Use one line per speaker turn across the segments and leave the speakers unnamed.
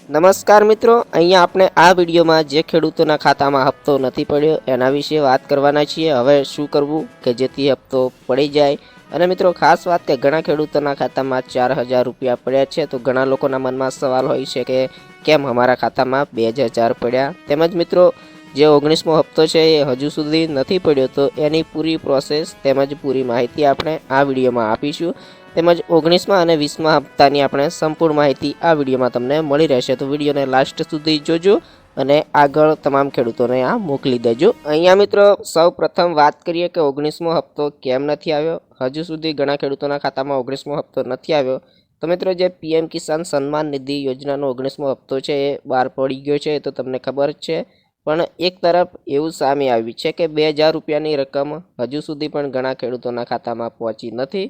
નમસ્કાર મિત્રો, અહીંયા આપણે આ વિડીયોમાં જે ખેડૂતોના ખાતામાં હપ્તો નથી પડ્યો એના વિશે વાત કરવાના છીએ. હવે શું કરવું કે જેથી હપ્તો પડી જાય. અને મિત્રો ખાસ વાત કે ઘણા ખેડૂતોના ખાતામાં 4,000 રૂપિયા પડ્યા છે, તો ઘણા લોકોના મનમાં સવાલ હોય છે કે કેમ અમારા ખાતામાં 2,000 પડ્યા. તેમજ મિત્રો જે 19મો હપ્તો છે એ હજુ સુધી નથી પડ્યો, તો એની પૂરી પ્રોસેસ તેમજ પૂરી માહિતી આપણે આ વિડીયોમાં આપીશું. તેમજ 19મા અને 20મા હપ્તાની આપણે સંપૂર્ણ માહિતી આ વિડીયોમાં તમને મળી રહેશે, તો વિડીયોને લાસ્ટ સુધી જોજો અને આગળ તમામ ખેડૂતોને આ મોકલી દેજો. અહીંયા મિત્રો સૌ પ્રથમ વાત કરીએ કે 19મો હપ્તો કેમ નથી આવ્યો. હજુ સુધી ઘણા ખેડૂતોના ખાતામાં 19મો હપ્તો નથી આવ્યો. તો મિત્રો જે પીએમ કિસાન સન્માન નિધિ યોજનાનો 19મો હપ્તો છે એ બહાર પડી ગયો છે, એ તો તમને ખબર જ છે. પણ એક તરફ એવું સામે આવ્યું છે કે 2,000 રૂપિયાની રકમ હજુ સુધી પણ ઘણા ખેડૂતોના ખાતામાં પહોંચી નથી.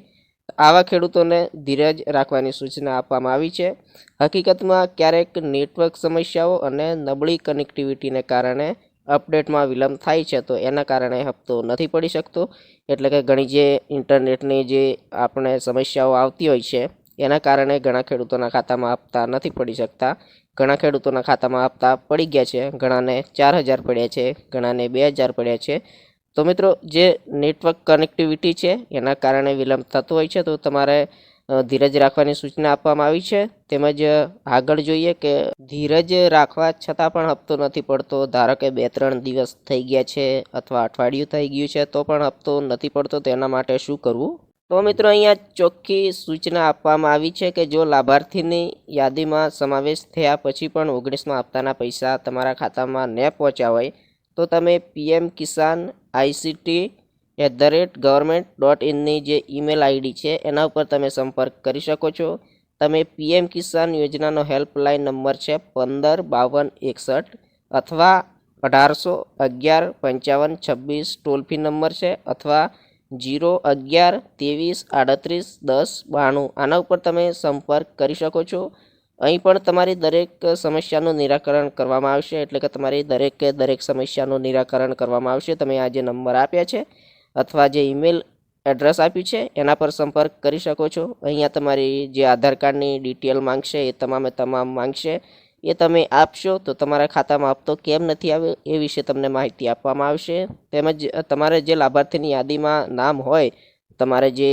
આવા ખેડૂતોને ધીરજ રાખવાની સૂચના આપવામાં આવી છે. હકીકતમાં ક્યારેક નેટવર્ક સમસ્યાઓ અને નબળી કનેક્ટિવિટીને કારણે અપડેટમાં વિલંબ થાય છે, તો એના કારણે હપ્તો નથી પડી શકતો. એટલે કે ઘણી જે ઇન્ટરનેટની જે આપણે સમસ્યાઓ આવતી હોય છે એના કારણે ઘણા ખેડૂતોના ખાતામાં હપ્તા નથી પડી શકતા. ઘણા ખેડૂતોના ખાતામાં હપ્તા પડી ગયા છે, ઘણાને 4,000 પડ્યા છે, ઘણાને 2,000 પડ્યા છે. તો મિત્રો જે નેટવર્ક કનેક્ટિવિટી છે એના કારણે વિલંબ થતો હોય છે, તો તમારે ધીરજ રાખવાની સૂચના આપવામાં આવી છે. તેમજ આગળ જોઈએ કે ધીરજ રાખવા છતાં પણ હપ્તો નથી પડતો. ધારો કે 2-3 દિવસ થઈ ગયા છે અથવા અઠવાડિયું થઈ ગયું છે તો પણ હપ્તો નથી પડતો, તો એના માટે શું કરવું? તો મિત્રો અહીંયા ચોખ્ખી સૂચના આપવામાં આવી છે કે જો લાભાર્થીની યાદીમાં સમાવેશ થયા પછી પણ 19મા હપ્તાના પૈસા તમારા ખાતામાં ન પહોંચ્યા હોય, તો તમે પીએમ કિસાન ICT@government.in જે ઈમેલ આઈડી છે એના ઉપર તમે સંપર્ક કરી શકો છો. તમે પીએમ કિસાન યોજનાનો હેલ્પલાઇન નંબર છે 15 52 61 અથવા 1811 55 26 ટોલ ફ્રી નંબર છે, અથવા 011 23 38 10 92 આના ઉપર તમે સંપર્ક કરી શકો છો. અહીં પણ તમારી દરેક સમસ્યાનું નિરાકરણ કરવામાં આવશે. એટલે કે તમારી દરેક સમસ્યાનું નિરાકરણ કરવામાં આવશે. તમે આ જે નંબર આપ્યા છે અથવા જે ઈમેલ એડ્રેસ આપ્યું છે એના પર સંપર્ક કરી શકો છો. અહીંયા તમારી જે આધાર કાર્ડની ડિટેલ માંગશે એ તમામ માંગશે. એ તમે આપશો તો તમારા ખાતામાં હપ્તો કેમ નથી આવ્યો એ વિશે તમને માહિતી આપવામાં આવશે. તેમજ તમારે જે લાભાર્થીની યાદીમાં નામ હોય, તમારે જે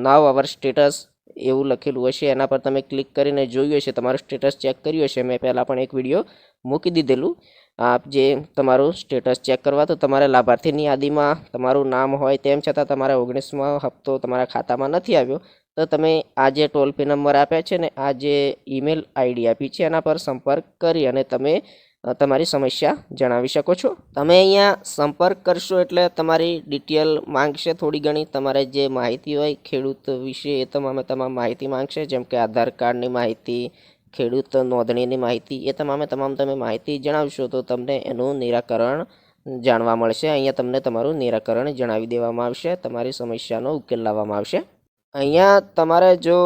નાવ અવર સ્ટેટસ એવું લખેલું હશે એના પર તમે ક્લિક કરીને જોયું હશે, તમારું સ્ટેટસ ચેક કર્યું હશે. મેં પહેલાં પણ એક વિડીયો મૂકી દીધેલું. આપ જે તમારું સ્ટેટસ ચેક કરવા, તો તમારે લાભાર્થીની યાદીમાં તમારું નામ હોય તેમ છતાં તમારા 19મો હપ્તો તમારા ખાતામાં નથી આવ્યો, તો તમે આ જે ટોલ ફ્રી નંબર આપ્યા છે ને આ જે ઈમેલ આઈડી આપી છે એના પર સંપર્ક કરી અને તમે તમારી સમસ્યા જણાવી શકો છો. તમે અહીંયા સંપર્ક કરશો એટલે તમારી ડિટેલ માંગશે થોડી ઘણી. તમારે જે માહિતી હોય ખેડૂત વિશે એ તમામ માહિતી માંગશે, જેમ કે આધાર કાર્ડની માહિતી, ખેડૂત નોંધણીની માહિતી, એ તમામ તમે માહિતી જણાવશો તો તમને એનું નિરાકરણ જાણવા મળશે. અહીંયા તમને તમારું નિરાકરણ જણાવી દેવામાં આવશે, તમારી સમસ્યાનો ઉકેલ લાવવામાં આવશે. અહીંયા તમારે જો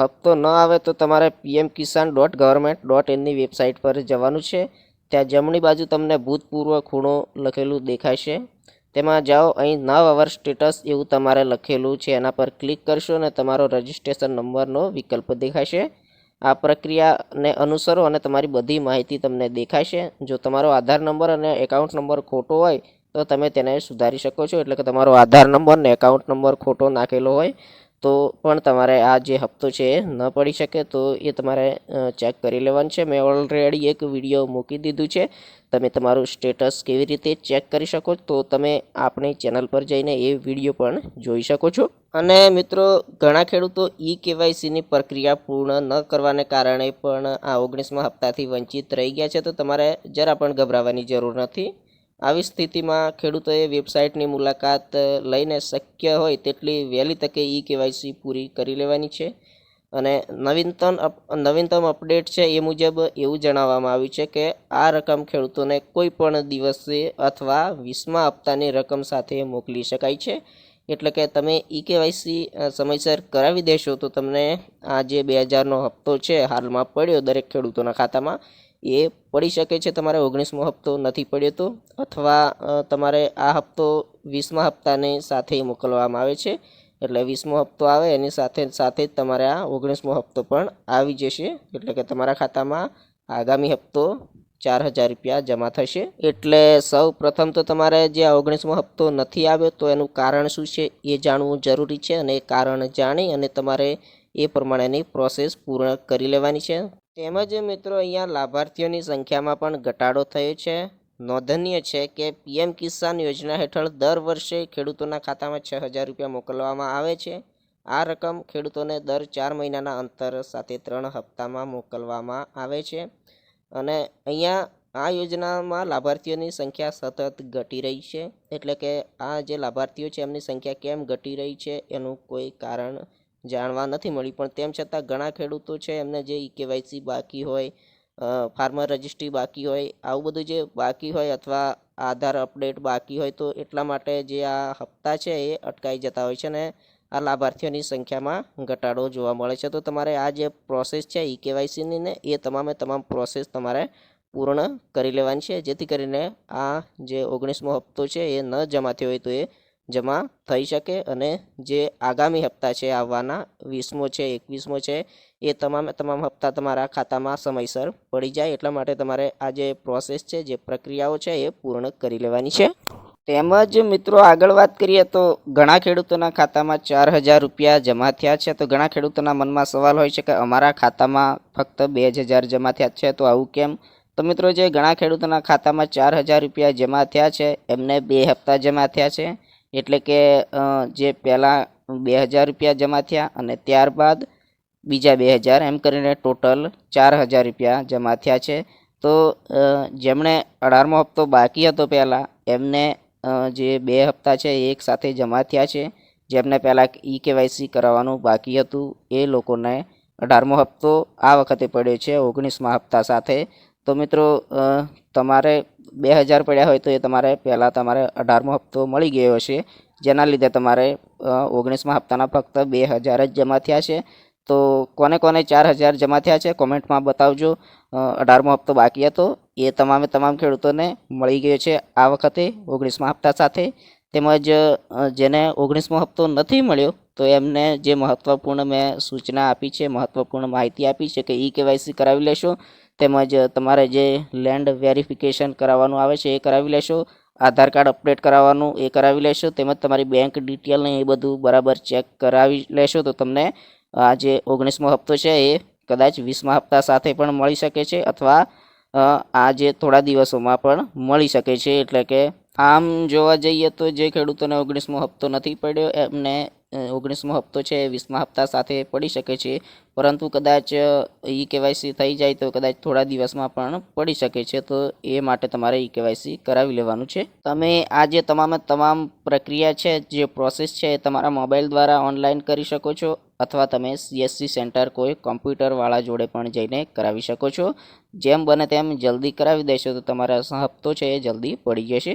હપ્તો ન આવે તો તમારે pmkisan.government.in વેબસાઇટ પર જવાનું છે. ત્યાં જમણી બાજુ તમને ભૂતપૂર્વ ખૂણો લખેલું દેખાશે, તેમાં જાઓ. અહીં નાવ અવર સ્ટેટસ એવું તમારે લખેલું છે, એના પર ક્લિક કરશો અને તમારો રજિસ્ટ્રેશન નંબરનો વિકલ્પ દેખાશે. આ પ્રક્રિયાને અનુસરો અને તમારી બધી માહિતી તમને દેખાશે. જો તમારો આધાર નંબર અને એકાઉન્ટ નંબર ખોટો હોય તો તમે તેને સુધારી શકો છો. એટલે કે તમારો આધાર નંબર ને એકાઉન્ટ નંબર ખોટો નાખેલો હોય તો પણ તમારે આ જે હપ્તો છે એ ન પડી શકે, તો એ તમારે ચેક કરી લેવાનું છે. મેં ઓલરેડી એક વિડીયો મૂકી દીધું છે, તમે તમારું સ્ટેટસ કેવી રીતે ચેક કરી શકો તો તમે આપણી ચેનલ પર જઈને એ વિડીયો પણ જોઈ શકો છો. અને મિત્રો ઘણા ખેડૂતો KYCની પ્રક્રિયા પૂર્ણ ન કરવાને કારણે પણ આ 19મા હપ્તાથી વંચિત રહી ગયા છે, તો તમારે જરા પણ ગભરાવાની જરૂર નથી. આવી સ્થિતિમાં ખેડૂતોએ વેબસાઇટની મુલાકાત લઈને શક્ય હોય તેટલી વહેલી તકે KYC પૂરી કરી લેવાની છે. અને નવીનતમ અપડેટ છે એ મુજબ એવું જણાવવામાં આવ્યું છે કે આ રકમ ખેડૂતોને કોઈ પણ દિવસે અથવા 20મા હપ્તાની રકમ સાથે મોકલી શકાય છે. એટલે કે તમે KYC સમયસર કરાવી દેશો તો તમને આ જે 2,000નો હપ્તો છે હાલમાં પડ્યો દરેક ખેડૂતોના ખાતામાં, એ પડી શકે છે. તમારે 19મો હપ્તો નથી પડ્યો તો, અથવા તમારે આ હપ્તો 20મા હપ્તાની સાથે મોકલવામાં આવે છે. એટલે 20મો હપ્તો આવે એની સાથે જ તમારે આ 19મો હપ્તો પણ આવી જશે. એટલે કે તમારા ખાતામાં આગામી હપ્તો 4,000 રૂપિયા જમા થશે. એટલે સૌ પ્રથમ તો તમારે જે આ 19મો હપ્તો નથી આવ્યો તો એનું કારણ શું છે એ જાણવું જરૂરી છે, અને એ કારણ જાણી અને તમારે એ પ્રમાણેની પ્રોસેસ પૂર્ણ કરી લેવાની છે. તેમજ મિત્રો અહીંયા લાભાર્થીઓની સંખ્યામાં પણ ઘટાડો થયો છે. નોંધનીય છે કે પીએમ કિસાન યોજના હેઠળ દર વર્ષે ખેડૂતોના ખાતામાં 6,000 રૂપિયા મોકલવામાં આવે છે. આ રકમ ખેડૂતોને દર 4 મહિનાના અંતર સાથે 3 હપ્તામાં મોકલવામાં આવે છે. અને અહીંયા આ યોજનામાં લાભાર્થીઓની સંખ્યા સતત ઘટી રહી છે. એટલે કે આ જે લાભાર્થીઓ છે એમની સંખ્યા કેમ ઘટી રહી છે એનું કોઈ કારણ જાણવા નથી મળી, પણ તેમ છતાં ઘણા ખેડૂતો છે એમને જે કેવાયસી બાકી હોય, ફાર્મર રજિસ્ટ્રી બાકી હોય, આવું બધું જે બાકી હોય અથવા આધાર અપડેટ બાકી હોય, તો એટલા માટે જે આ હપ્તા છે એ અટકાઈ જતા હોય છે અને આ લાભાર્થીઓની સંખ્યામાં ઘટાડો જોવા મળે છે. તો તમારે આ જે પ્રોસેસ છે કેવાયસીની ને એ તમામે તમામ પ્રોસેસ તમારે પૂર્ણ કરી લેવાની છે, જેથી કરીને આ જે 19મો હપ્તો છે એ ન જમા થયો હોય તો એ જમા થઈ શકે અને જે આગામી હપ્તા છે આવવાના 20મો છે 21મો છે એ તમામે તમામ હપ્તા તમારા ખાતામાં સમયસર પડી જાય. એટલા માટે તમારે આ જે પ્રોસેસ છે, જે પ્રક્રિયાઓ છે એ પૂર્ણ કરી લેવાની છે. તેમજ મિત્રો આગળ વાત કરીએ તો ઘણા ખેડૂતોના ખાતામાં 4,000 રૂપિયા જમા થયા છે. તો ઘણા ખેડૂતોના મનમાં સવાલ હોય છે કે અમારા ખાતામાં ફક્ત 2,000 જમા થયા છે, તો આવું કેમ? તો મિત્રો જે ઘણા ખેડૂતોના ખાતામાં 4,000 રૂપિયા જમા થયા છે એમને 2 હપ્તા જમા થયા છે. એટલે કે જે પહેલાં 2,000 રૂપિયા જમા થયા અને ત્યારબાદ બીજા 2,000, એમ કરીને ટોટલ 4,000 રૂપિયા જમા થયા છે. તો જેમણે 18મો હપ્તો બાકી હતો પહેલાં એમને જે 2 હપ્તા છે એ એક સાથે જમા થયા છે. જેમને પહેલાં કેવાયસી કરાવવાનું બાકી હતું એ લોકોને 18મો હપ્તો આ વખતે પડ્યો છે 19મા હપ્તા સાથે. તો મિત્રો તમારે 2,000 પડ્યા હોય તો એ તમારે પહેલાં તમારે 18મો હપ્તો મળી ગયો હશે, જેના લીધે તમારે 19મા હપ્તાના ફક્ત 2,000 જ જમા થયા છે. તો કોને કોને 4,000 જમા થયા છે કોમેન્ટમાં બતાવજો. 18મો હપ્તો બાકી હતો એ તમામે તમામ ખેડૂતોને મળી ગયો છે આ વખતે 19મા હપ્તા સાથે. તેમજ જેને 19મો હપ્તો નથી મળ્યો તો એમને જે મહત્ત્વપૂર્ણ મેં સૂચના આપી છે, મહત્ત્વપૂર્ણ માહિતી આપી છે કે કેવાયસી કરાવી લેશો, તેમજ તમારે જે લેન્ડ વેરિફિકેશન કરાવવાનું આવે છે એ કરાવી લેશો, આધાર કાર્ડ અપડેટ કરાવવાનું એ કરાવી લેશો, તેમજ તમારી બેંક ડિટેલ ને એ બધું બરાબર ચેક કરાવી લેશો તો તમને આ જે 19મો હપ્તો છે એ કદાચ 20મા હપ્તા સાથે પણ મળી શકે છે અથવા આ જે થોડા દિવસોમાં પણ મળી શકે છે. એટલે કે આમ જોવા જઈએ તો જે ખેડૂતોને 19મો હપ્તો નથી પડ્યો એમને 19મો હપ્તો છે એ 20મા હપ્તા સાથે પડી શકે છે, પરંતુ કદાચ કેવાયસી થઈ જાય તો કદાચ થોડા દિવસમાં પણ પડી શકે છે. તો એ માટે તમારે કેવાયસી કરાવી લેવાનું છે. તમે આ જે તમામ પ્રક્રિયા છે, જે પ્રોસેસ છે એ તમારા મોબાઈલ દ્વારા ઓનલાઈન કરી શકો છો અથવા તમે CSC સેન્ટર કોઈ કોમ્પ્યુટરવાળા જોડે પણ જઈને કરાવી શકો છો. જેમ બને તેમ જલ્દી કરાવી દેશો તો તમારા હપ્તો છે એ જલ્દી પડી જશે.